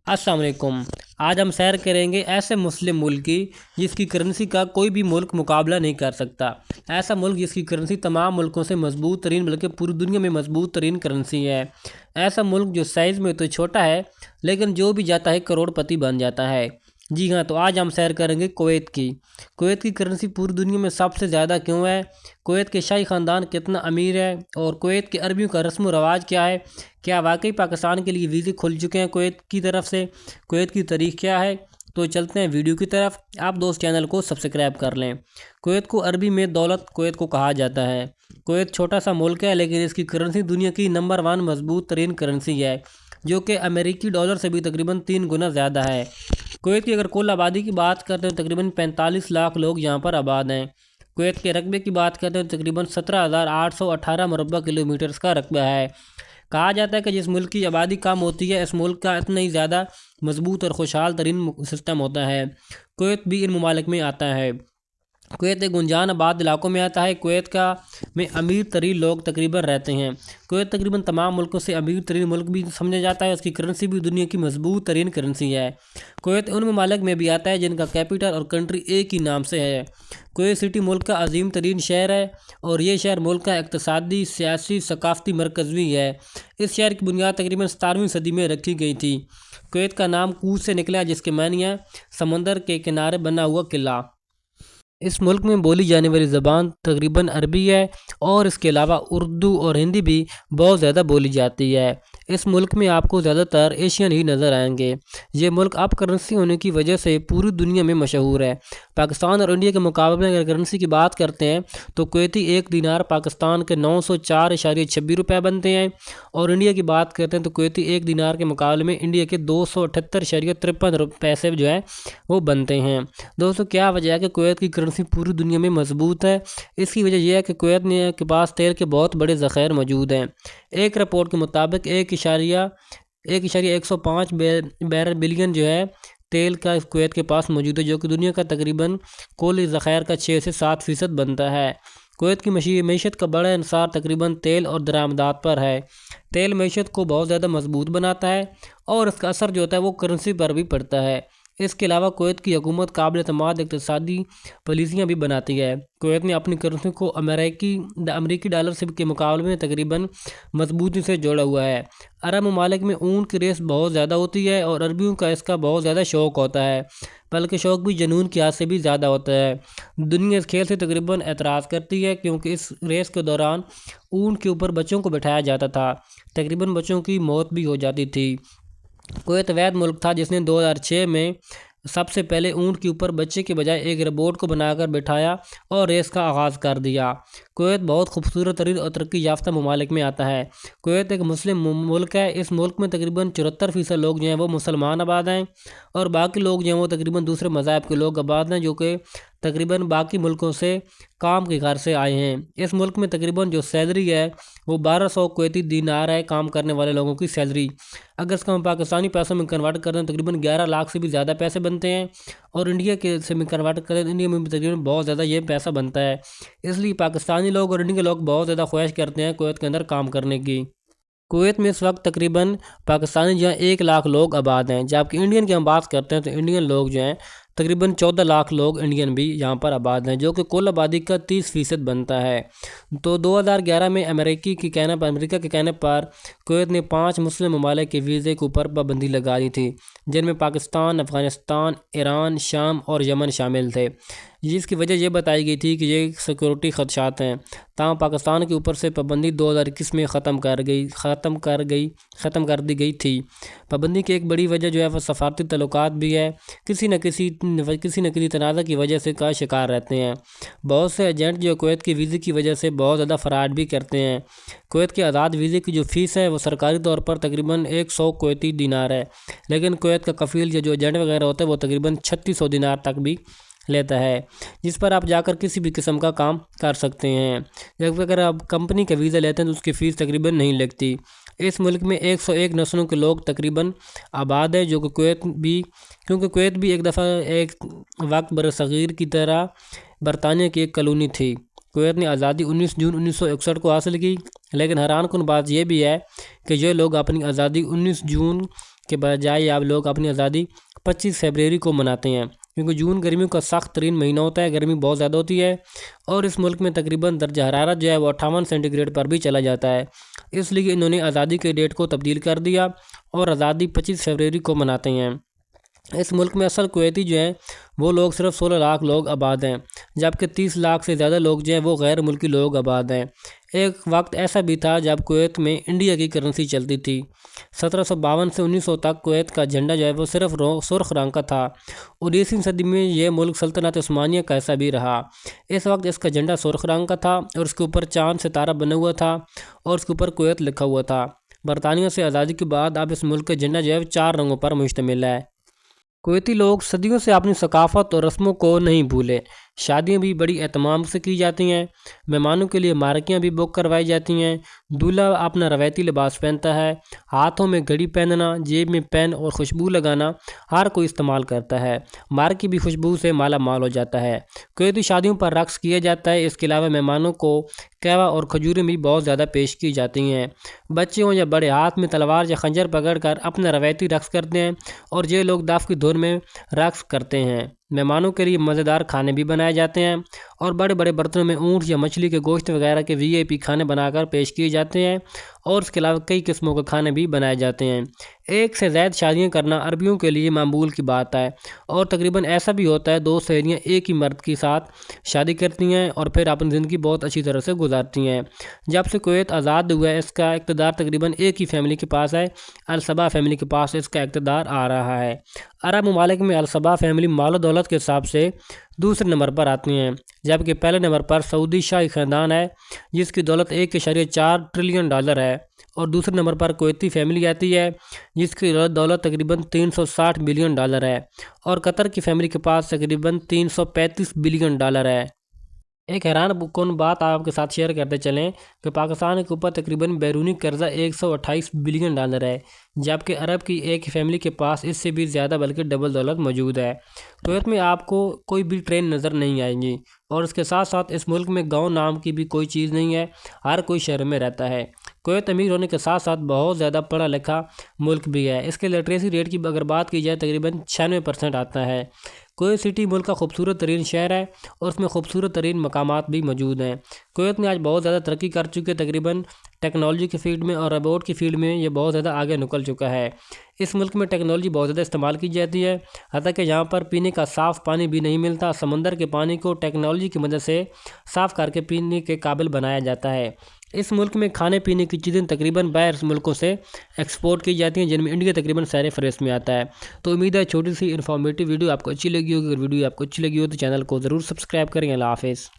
السلام علیکم۔ آج ہم سیر کریں گے ایسے مسلم ملک کی جس کی کرنسی کا کوئی بھی ملک مقابلہ نہیں کر سکتا۔ ایسا ملک جس کی کرنسی تمام ملکوں سے مضبوط ترین بلکہ پوری دنیا میں مضبوط ترین کرنسی ہے۔ ایسا ملک جو سائز میں تو چھوٹا ہے لیکن جو بھی جاتا ہے کروڑ پتی بن جاتا ہے۔ جی ہاں، تو آج ہم سیر کریں گے کویت کی۔ کویت کی کرنسی پوری دنیا میں سب سے زیادہ کیوں ہے، کویت کے شاہی خاندان کتنا امیر ہے، اور کویت کے عربیوں کا رسم و رواج کیا ہے، کیا واقعی پاکستان کے لیے ویزے کھل چکے ہیں کویت کی طرف سے، کویت کی تاریخ کیا ہے۔ تو چلتے ہیں ویڈیو کی طرف۔ آپ دوست چینل کو سبسکرائب کر لیں۔ کویت کو عربی میں دولت کویت کو کہا جاتا ہے۔ کویت چھوٹا سا ملک ہے لیکن اس کی کرنسی دنیا کی نمبر 1 مضبوط ترین کرنسی ہے، جو کہ امریکی ڈالر سے بھی تقریباً 3 گنا زیادہ ہے۔ کویت کی اگر کل آبادی کی بات کرتے ہیں تقریباً 45 لاکھ لوگ یہاں پر آباد ہیں۔ کویت کے رقبے کی بات کرتے ہیں تقریباً 17,818 مربع کلومیٹرز کا رقبہ ہے۔ کہا جاتا ہے کہ جس ملک کی آبادی کم ہوتی ہے اس ملک کا اتنا ہی زیادہ مضبوط اور خوشحال ترین سسٹم ہوتا ہے۔ کویت بھی ان ممالک میں آتا ہے۔ کویت ایک گنجان آباد علاقوں میں آتا ہے۔ کویت میں امیر ترین لوگ تقریباً رہتے ہیں۔ کویت تقریباً تمام ملکوں سے امیر ترین ملک بھی سمجھا جاتا ہے۔ اس کی کرنسی بھی دنیا کی مضبوط ترین کرنسی ہے۔ کویت ان ممالک میں بھی آتا ہے جن کا کیپٹل اور کنٹری ایک ہی نام سے ہے۔ کویت سٹی ملک کا عظیم ترین شہر ہے اور یہ شہر ملک کا اقتصادی، سیاسی، ثقافتی مرکز بھی ہے۔ اس شہر کی بنیاد تقریباً 17ویں صدی میں رکھی گئی تھی۔ کویت کا نام کوس سے نکلا جس کے معنی ہے سمندر کے کنارے بنا ہوا قلعہ۔ اس ملک میں بولی جانے والی زبان تقریباً عربی ہے اور اس کے علاوہ اردو اور ہندی بھی بہت زیادہ بولی جاتی ہے۔ اس ملک میں آپ کو زیادہ تر ایشین ہی نظر آئیں گے۔ یہ ملک اپ کرنسی ہونے کی وجہ سے پوری دنیا میں مشہور ہے۔ پاکستان اور انڈیا کے مقابلے میں اگر کرنسی کی بات کرتے ہیں تو کویتی ایک دینار پاکستان کے 904.26 روپے بنتے ہیں، اور انڈیا کی بات کرتے ہیں تو کویتی ایک دینار کے مقابلے میں انڈیا کے 278.53 پیسے جو ہیں وہ بنتے ہیں۔ دوستو، کیا وجہ ہے کہ کویت کی کرنسی پوری دنیا میں مضبوط ہے؟ اس کی وجہ یہ ہے کہ کویت کے پاس تیل کے بہت بڑے ذخائر موجود ہیں۔ ایک رپورٹ کے مطابق 1.105 بلین جو ہے تیل کا کویت کے پاس موجود ہے، جو کہ دنیا کا تقریباً کل ذخائر کا 6 سے 7% بنتا ہے۔ کویت کی معیشت کا بڑا انحصار تقریباً تیل اور درآمدات پر ہے۔ تیل معیشت کو بہت زیادہ مضبوط بناتا ہے اور اس کا اثر جو ہوتا ہے وہ کرنسی پر بھی پڑتا ہے۔ اس کے علاوہ کویت کی حکومت قابل اعتماد اقتصادی پالیسیاں بھی بناتی ہے۔ کویت نے اپنی کرنسی کو امریکی ڈالر کے مقابلے میں تقریباً مضبوطی سے جوڑا ہوا ہے۔ عرب ممالک میں اونٹ کی ریس بہت زیادہ ہوتی ہے اور عربیوں کا اس کا بہت زیادہ شوق ہوتا ہے، بلکہ شوق بھی جنون کی حد سے بھی زیادہ ہوتا ہے۔ دنیا اس کھیل سے تقریباً اعتراض کرتی ہے کیونکہ اس ریس کے دوران اونٹ کے اوپر بچوں کو بٹھایا جاتا تھا، تقریباً بچوں کی موت بھی ہو جاتی تھی۔ کویت وحید ملک تھا جس نے 2006 میں سب سے پہلے اونٹ کے اوپر بچے کے بجائے ایک روبوٹ کو بنا کر بٹھایا اور ریس کا آغاز کر دیا۔ کویت بہت خوبصورت ترین اور ترقی یافتہ ممالک میں آتا ہے۔ کویت ایک مسلم ملک ہے۔ اس ملک میں تقریباً 74% لوگ جو ہیں وہ مسلمان آباد ہیں، اور باقی لوگ جو ہیں وہ تقریباً دوسرے مذاہب کے لوگ آباد ہیں، جو کہ تقریباً باقی ملکوں سے کام کے غرض سے آئے ہیں۔ اس ملک میں تقریباً جو سیلری ہے وہ 1200 کویتی دینار ہے، کام کرنے والے لوگوں کی سیلری۔ اگر اس کا ہم پاکستانی پیسوں میں کنورٹ کریں تو تقریباً 11 لاکھ سے بھی زیادہ پیسے بنتے ہیں، اور انڈیا کے سے میں کنورٹ کریں تو انڈیا میں بھی تقریباً بہت زیادہ یہ پیسہ بنتا ہے۔ اس لیے پاکستانی لوگ اور انڈیا کے لوگ بہت زیادہ خواہش کرتے ہیں کویت کے اندر کام کرنے کی۔ کویت میں اس وقت تقریباً پاکستانی جہاں 1 لاکھ لوگ آباد ہیں، جبکہ انڈین کی ہم بات کرتے ہیں تو انڈین لوگ جو ہیں تقریباً 14 لاکھ لوگ انڈین بھی یہاں پر آباد ہیں، جو کہ کل آبادی کا 30% بنتا ہے۔ تو 2011 میں امریکہ کے کہنے پر کویت نے 5 مسلم ممالک کے ویزے کے اوپر پابندی لگا دی تھی، جن میں پاکستان، افغانستان، ایران، شام اور یمن شامل تھے، جس کی وجہ یہ بتائی گئی تھی کہ یہ سیکورٹی خدشات ہیں۔ تاہم پاکستان کے اوپر سے پابندی 2021 میں ختم کر دی گئی تھی۔ پابندی کی ایک بڑی وجہ جو ہے وہ سفارتی تعلقات بھی ہے، کسی نہ کسی تنازع کی وجہ سے کا شکار رہتے ہیں۔ بہت سے ایجنٹ جو کویت کے ویزے کی وجہ سے بہت زیادہ فراڈ بھی کرتے ہیں۔ کویت کے آزاد ویزے کی جو فیس ہے وہ سرکاری طور پر تقریباً 100 کویتی دینار ہے، لیکن کویت کا کفیل یا جو ایجنٹ وغیرہ ہوتا ہے وہ تقریباً 3600 دینار تک بھی لیتا ہے، جس پر آپ جا کر کسی بھی قسم کا کام کر سکتے ہیں۔ جبکہ اگر آپ کمپنی کا ویزا لیتے ہیں تو اس کی فیس تقریباً نہیں لگتی۔ اس ملک میں 101 نسلوں کے لوگ تقریباً آباد ہے، جو کہ کیونکہ کویت بھی ایک وقت برصغیر کی طرح برطانیہ کی ایک کالونی تھی۔ کویت نے آزادی 19 جون 1961 کو حاصل کی، لیکن حیران کن بات یہ بھی ہے کہ یہ لوگ اپنی آزادی 19 جون کے بجائے اب لوگ اپنی آزادی 25 فروری کو مناتے ہیں، کیونکہ جون گرمیوں کا سخت ترین مہینہ ہوتا ہے، گرمی بہت زیادہ ہوتی ہے اور اس ملک میں تقریباً درجہ حرارت جو ہے وہ 58 سینٹی گریڈ پر بھی چلا جاتا ہے۔ اس لیے انہوں نے آزادی کے ڈیٹ کو تبدیل کر دیا اور آزادی 25 فروری کو مناتے ہیں۔ اس ملک میں اصل کویتی جو ہیں وہ لوگ صرف 16 لاکھ لوگ آباد ہیں، جبکہ 30 لاکھ سے زیادہ لوگ جو ہیں وہ غیر ملکی لوگ آباد ہیں۔ ایک وقت ایسا بھی تھا جب کویت میں انڈیا کی کرنسی چلتی تھی۔ 1752 سے 1900 تک کویت کا جھنڈا جو ہے وہ صرف سرخ رنگ کا تھا۔ 19ویں صدی میں یہ ملک سلطنت عثمانیہ کا حصہ بھی رہا۔ اس وقت اس کا جھنڈا سرخ رنگ کا تھا اور اس کے اوپر چاند ستارہ بنا ہوا تھا اور اس کے اوپر کویت لکھا ہوا تھا۔ برطانیہ سے آزادی کے بعد اب اس ملک کا جھنڈا جو ہے 4 رنگوں پر مشتمل ہے۔ کویتی لوگ صدیوں سے اپنی ثقافت اور رسموں کو نہیں بھولے۔ شادیاں بھی بڑی اہتمام سے کی جاتی ہیں، مہمانوں کے لیے مارکیاں بھی بک کروائی جاتی ہیں، دولہا اپنا روایتی لباس پہنتا ہے، ہاتھوں میں گھڑی پہننا، جیب میں پین اور خوشبو لگانا ہر کوئی استعمال کرتا ہے، مارکی بھی خوشبو سے مالا مال ہو جاتا ہے۔ کویتی شادیوں پر رقص کیا جاتا ہے، اس کے علاوہ مہمانوں کو قہوہ اور کھجوریں بھی بہت زیادہ پیش کی جاتی ہیں۔ بچے ہوں یا بڑے ہاتھ میں تلوار یا خنجر پکڑ کر اپنا روایتی رقص کرتے ہیں اور یہ لوگ دف کی دھن میں رقص کرتے ہیں۔ مہمانوں کے لیے مزیدار کھانے بھی بنائے جاتے ہیں اور بڑے بڑے برتنوں میں اونٹ یا مچھلی کے گوشت وغیرہ کے VIP کھانے بنا کر پیش کیے جاتے ہیں اور اس کے علاوہ کئی قسموں کے کھانے بھی بنائے جاتے ہیں۔ ایک سے زائد شادیاں کرنا عربیوں کے لیے معمول کی بات ہے اور تقریباً ایسا بھی ہوتا ہے 2 سہیلیاں ایک ہی مرد کے ساتھ شادی کرتی ہیں اور پھر اپنی زندگی بہت اچھی طرح سے گزارتی ہیں۔ جب سے کویت آزاد ہوا ہے اس کا اقتدار تقریباً ایک ہی فیملی کے پاس ہے، الصباح فیملی کے پاس اس کا اقتدار آ رہا ہے۔ عرب ممالک میں الصباح فیملی مال و دولت کے حساب سے دوسرے نمبر پر آتی ہیں، جبکہ پہلے نمبر پر سعودی شاہی خاندان ہے جس کی دولت 1.4 ٹریلین ڈالر ہے، اور دوسرے نمبر پر کویتی فیملی آتی ہے جس کی دولت تقریباً 360 بلین ڈالر ہے، اور قطر کی فیملی کے پاس تقریباً 335 بلین ڈالر ہے۔ ایک حیران کن بات آپ کے ساتھ شیئر کرتے چلیں کہ پاکستان کے اوپر تقریباً بیرونی قرضہ 128 بلین ڈالر ہے، جبکہ عرب کی ایک فیملی کے پاس اس سے بھی زیادہ بلکہ ڈبل دولت موجود ہے۔ کویت میں آپ کو کوئی بھی ٹرین نظر نہیں آئیں گی، اور اس کے ساتھ ساتھ اس ملک میں گاؤں نام کی بھی کوئی چیز نہیں ہے، ہر کوئی شہر میں رہتا ہے۔ کویت امیر ہونے کے ساتھ ساتھ بہت زیادہ پڑھا لکھا ملک بھی ہے۔ اس کے لٹریسی ریٹ کی اگر بات کی جائے تقریباً 96% آتا ہے۔ کویت سٹی ملک کا خوبصورت ترین شہر ہے اور اس میں خوبصورت ترین مقامات بھی موجود ہیں۔ کویت میں آج بہت زیادہ ترقی کر چکے، تقریباً ٹیکنالوجی کی فیلڈ میں اور روبوٹ کی فیلڈ میں یہ بہت زیادہ آگے نکل چکا ہے۔ اس ملک میں ٹیکنالوجی بہت زیادہ استعمال کی جاتی ہے، حتیٰ کہ یہاں پر پینے کا صاف پانی بھی نہیں ملتا، سمندر کے پانی کو ٹیکنالوجی کی مدد سے صاف کر کے پینے کے قابل بنایا جاتا ہے۔ اس ملک میں کھانے پینے کی چیزیں تقریباً باہر ملکوں سے ایکسپورٹ کی جاتی ہیں، جن میں انڈیا تقریباً سیر فہرست میں آتا ہے۔ تو امید ہے چھوٹی سی انفارمیٹیو ویڈیو آپ کو اچھی لگی ہوگی۔ اگر ویڈیو آپ کو اچھی لگی ہو تو چینل کو ضرور سبسکرائب کریں۔ اللہ حافظ۔